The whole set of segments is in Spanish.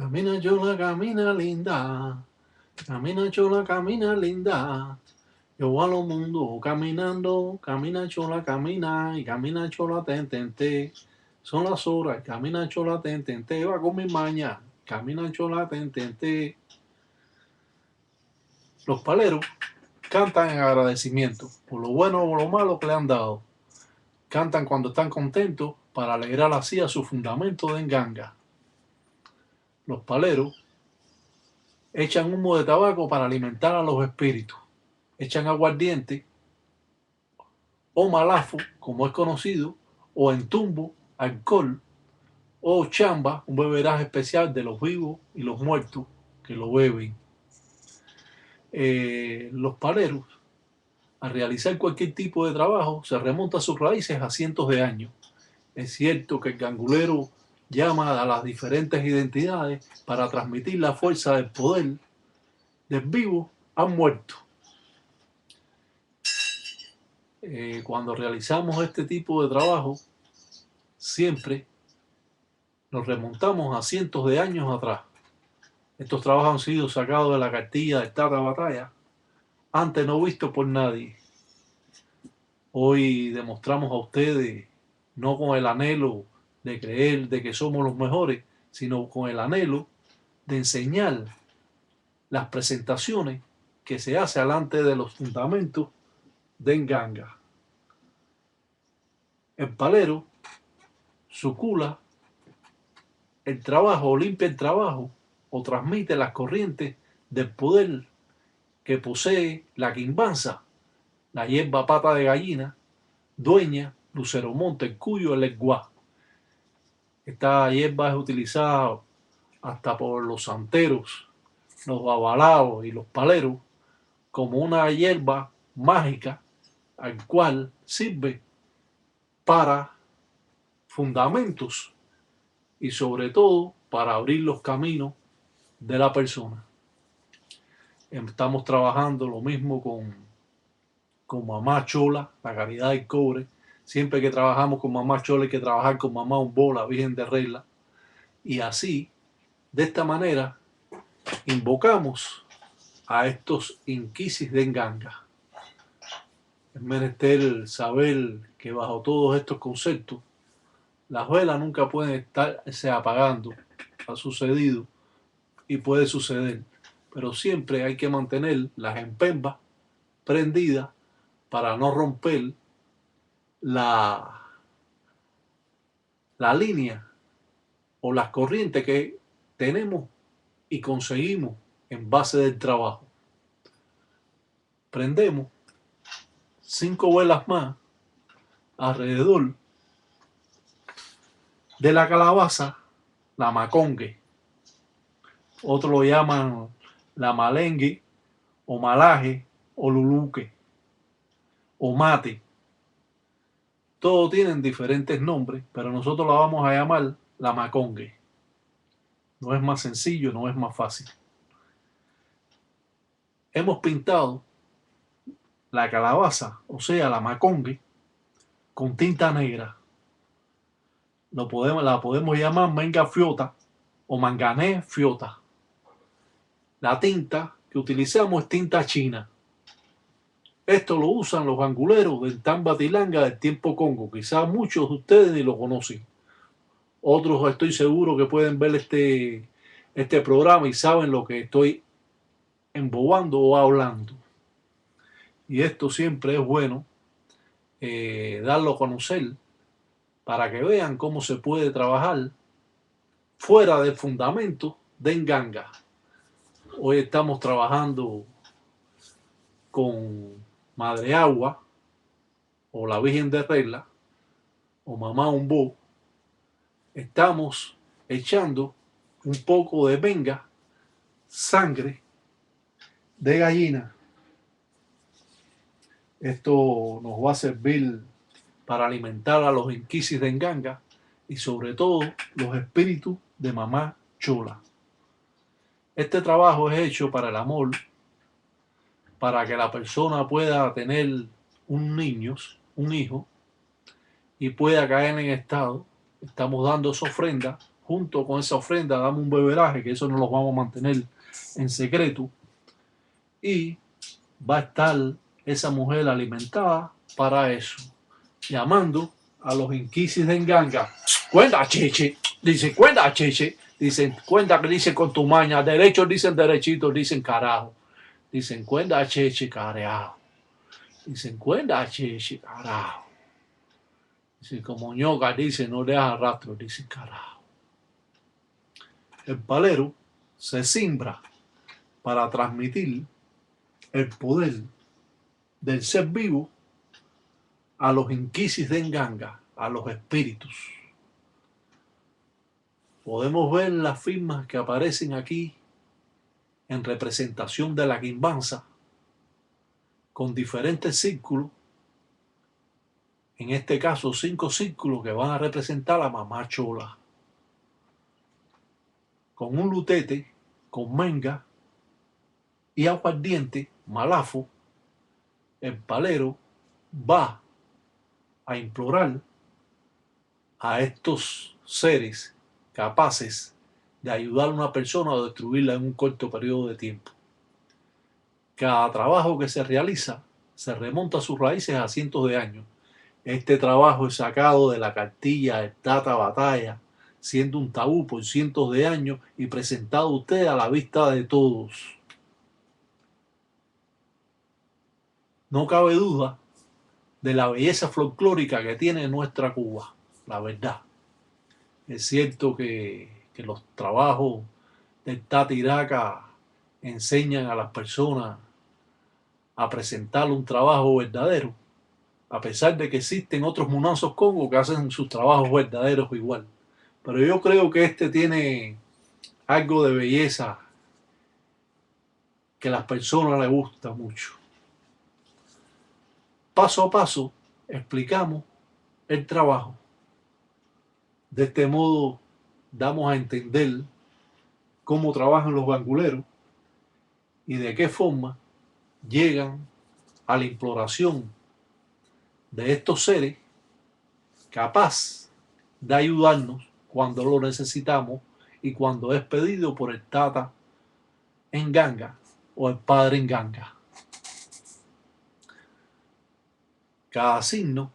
Camina chola, camina linda. Camina chola, camina linda. Yo a lo mundo caminando. Camina chola, camina. Y camina chola, ten. Son las horas. Camina chola, ten. Va con mi maña. Camina chola, ten. Los paleros cantan en agradecimiento por lo bueno o lo malo que le han dado. Cantan cuando están contentos para alegrar así a su fundamento de enganga. Los paleros echan humo de tabaco para alimentar a los espíritus. Echan aguardiente o malafo, como es conocido, o entumbo, alcohol, o chamba, un beberaje especial de los vivos y los muertos que lo beben. Los paleros, al realizar cualquier tipo de trabajo, se remonta a sus raíces a cientos de años. Es cierto que el gangulero llama a las diferentes identidades para transmitir la fuerza del poder del vivo al muerto. Cuando realizamos este tipo de trabajo, siempre nos remontamos a cientos de años atrás. Estos trabajos han sido sacados de la cartilla de Tata Batalla, antes no visto por nadie. Hoy demostramos a ustedes, no con el anhelo de creer de que somos los mejores, sino con el anhelo de enseñar las presentaciones que se hace delante de los fundamentos de enganga. El palero sucula el trabajo, limpia el trabajo o transmite las corrientes del poder que posee la quimbanza, la hierba pata de gallina, dueña, lucero monte, el cuyo, el lenguá. Esta hierba es utilizada hasta por los santeros, los babalaos y los paleros como una hierba mágica al cual sirve para fundamentos y sobre todo para abrir los caminos de la persona. Estamos trabajando lo mismo con mamá chola, la caridad del cobre. Siempre que trabajamos con mamá chola hay que trabajar con mamá Umbo, la Virgen de Regla. Y así, de esta manera, invocamos a estos inquisis de enganga. Es menester saber que bajo todos estos conceptos, las velas nunca pueden estarse apagando. Ha sucedido y puede suceder. Pero siempre hay que mantener las empembas prendidas para no romper la línea o las corrientes que tenemos y conseguimos en base del trabajo. Prendemos 5 velas más alrededor de la calabaza, la macongue. Otros lo llaman la malengue o malaje o luluque o mate. Todos tienen diferentes nombres, pero nosotros la vamos a llamar la macongue. No es más sencillo, no es más fácil. Hemos pintado la calabaza, o sea, la macongue, con tinta negra. La podemos llamar menga fiota o mangané fiota. La tinta que utilizamos es tinta china. Esto lo usan los anguleros del Tambatilanga del tiempo Congo. Quizás muchos de ustedes ni lo conocen. Otros estoy seguro que pueden ver este programa y saben lo que estoy embobando o hablando. Y esto siempre es bueno darlo a conocer para que vean cómo se puede trabajar fuera del fundamento de enganga. Hoy estamos trabajando con Madre Agua o la Virgen de Regla o Mamá Umbo. Estamos echando un poco de venga, sangre de gallina. Esto nos va a servir para alimentar a los inquisis de enganga y sobre todo los espíritus de mamá chola. Este trabajo es hecho para el amor, para que la persona pueda tener un hijo, y pueda caer en estado. Estamos dando esa ofrenda junto con esa ofrenda damos un beberaje, que eso no lo vamos a mantener en secreto, y va a estar esa mujer alimentada para eso, llamando a los inquisis de Nganga. Cuenta, cheche, dice, cuenta, cheche, dicen, cuenta que dicen con tu maña, derechos dicen derechitos, dicen carajo, dicen, cuenta, cheche, carajo, dicen, cuenta, cheche, carajo, dicen, como ñoca, dice, no deja rastro, dicen, carajo. El palero se simbra para transmitir el poder del ser vivo a los inquisis de Nganga, a los espíritus. Podemos ver las firmas que aparecen aquí en representación de la quimbanza, con diferentes círculos, en este caso 5 círculos que van a representar a Mamá Chola, con un lutete, con menga y aguardiente, malafo. El palero va a implorar a estos seres capaces de ayudar a una persona a destruirla en un corto periodo de tiempo. Cada trabajo que se realiza se remonta a sus raíces a cientos de años. Este trabajo es sacado de la cartilla de Tata Batalla, siendo un tabú por cientos de años y presentado a usted a la vista de todos. No cabe duda de la belleza folclórica que tiene nuestra Cuba, la verdad. Es cierto que los trabajos del Tata Iraca enseñan a las personas a presentar un trabajo verdadero, a pesar de que existen otros munanzos Congo que hacen sus trabajos verdaderos igual. Pero yo creo que este tiene algo de belleza que a las personas les gusta mucho. Paso a paso explicamos el trabajo. De este modo damos a entender cómo trabajan los banguleros y de qué forma llegan a la imploración de estos seres capaz de ayudarnos cuando lo necesitamos y cuando es pedido por el Tata Nganga o el Padre Nganga. Cada signo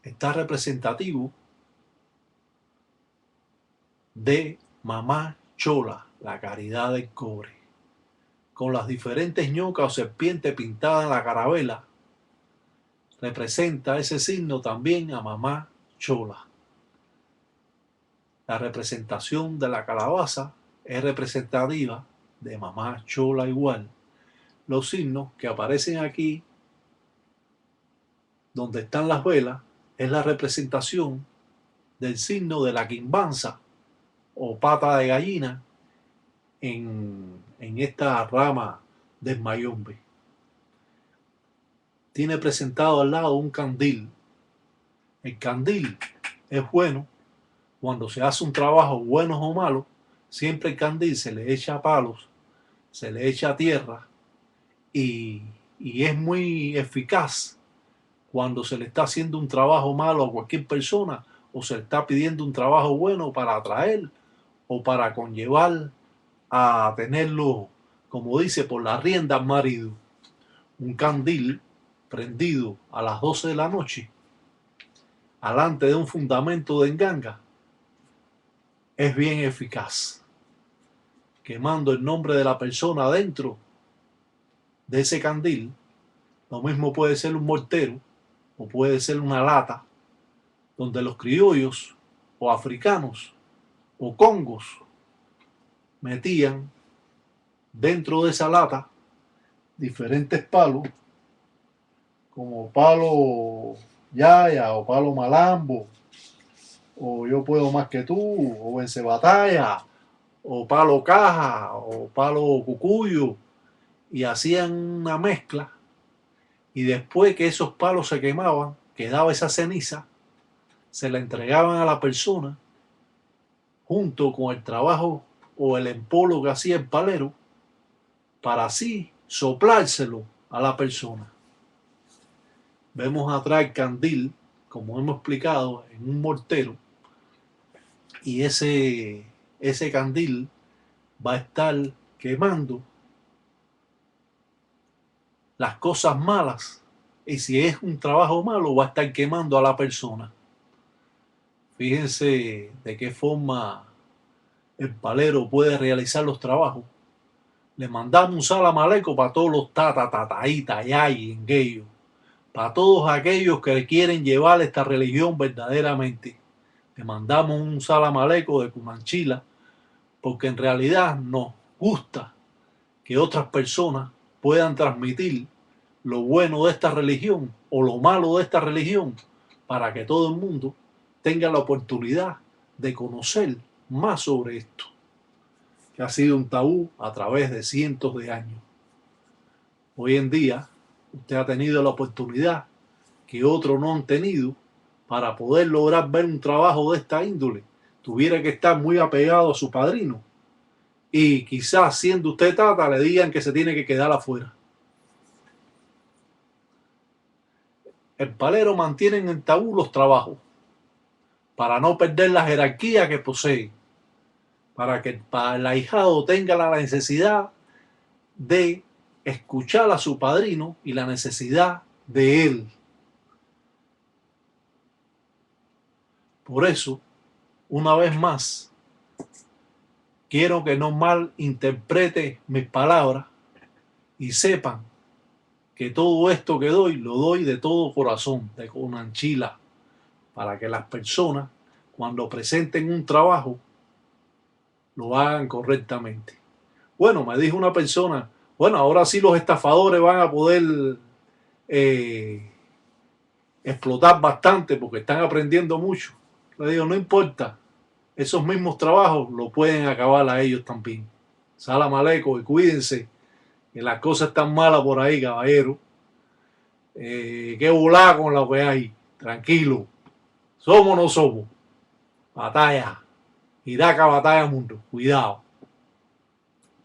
está representativo de Mamá Chola, la caridad del cobre, con las diferentes ñocas o serpientes pintadas en la carabela. Representa ese signo también a Mamá Chola. La representación de la calabaza es representativa de Mamá Chola igual. Los signos que aparecen aquí, donde están las velas, es la representación del signo de la quimbanza o pata de gallina en esta rama del mayombe. Tiene presentado al lado un candil. El candil es bueno cuando se hace un trabajo bueno o malo. Siempre el candil se le echa palos, se le echa tierra y es muy eficaz cuando se le está haciendo un trabajo malo a cualquier persona o se le está pidiendo un trabajo bueno para atraer o para conllevar a tenerlo, como dice, por la rienda al marido. Un candil prendido a las 12 de la noche, alante de un fundamento de Nganga, es bien eficaz, quemando el nombre de la persona dentro de ese candil. Lo mismo puede ser un mortero o puede ser una lata donde los criollos o africanos o congos metían dentro de esa lata diferentes palos, como palo yaya o palo malambo, o yo puedo más que tú, o vence batalla, o palo caja, o palo cucuyo, y hacían una mezcla, y después que esos palos se quemaban, quedaba esa ceniza, se la entregaban a la persona, junto con el trabajo o el empolo que hacía el palero, para así soplárselo a la persona. Vemos atrás el candil, como hemos explicado, en un mortero, y ese candil va a estar quemando las cosas malas, y si es un trabajo malo va a estar quemando a la persona. Fíjense de qué forma el palero puede realizar los trabajos. Le mandamos un salam aleikum para todos los tata, yay, engueyo, para todos aquellos que quieren llevar esta religión verdaderamente. Le mandamos un salam aleikum de Cumanchila, porque en realidad nos gusta que otras personas puedan transmitir lo bueno de esta religión o lo malo de esta religión, para que todo el mundo tenga la oportunidad de conocer más sobre esto, que ha sido un tabú a través de cientos de años. Hoy en día usted ha tenido la oportunidad que otros no han tenido para poder lograr ver un trabajo de esta índole. Tuviera que estar muy apegado a su padrino, y quizás siendo usted tata le digan que se tiene que quedar afuera. El palero mantiene en tabú los trabajos para no perder la jerarquía que posee, para que el ahijado tenga la necesidad de escuchar a su padrino y la necesidad de él. Por eso, una vez más, quiero que no malinterprete mis palabras y sepan que todo esto que doy, lo doy de todo corazón, de Conanchila, para que las personas, cuando presenten un trabajo, lo hagan correctamente. Bueno, me dijo una persona, bueno, ahora sí los estafadores van a poder explotar bastante porque están aprendiendo mucho. Le digo, no importa, esos mismos trabajos lo pueden acabar a ellos también. Salam aleikum y cuídense, que las cosas están malas por ahí, caballero. Que volar con lo que hay, tranquilo. Somos o no somos. Batalla. Y daca batalla mundo. Cuidado.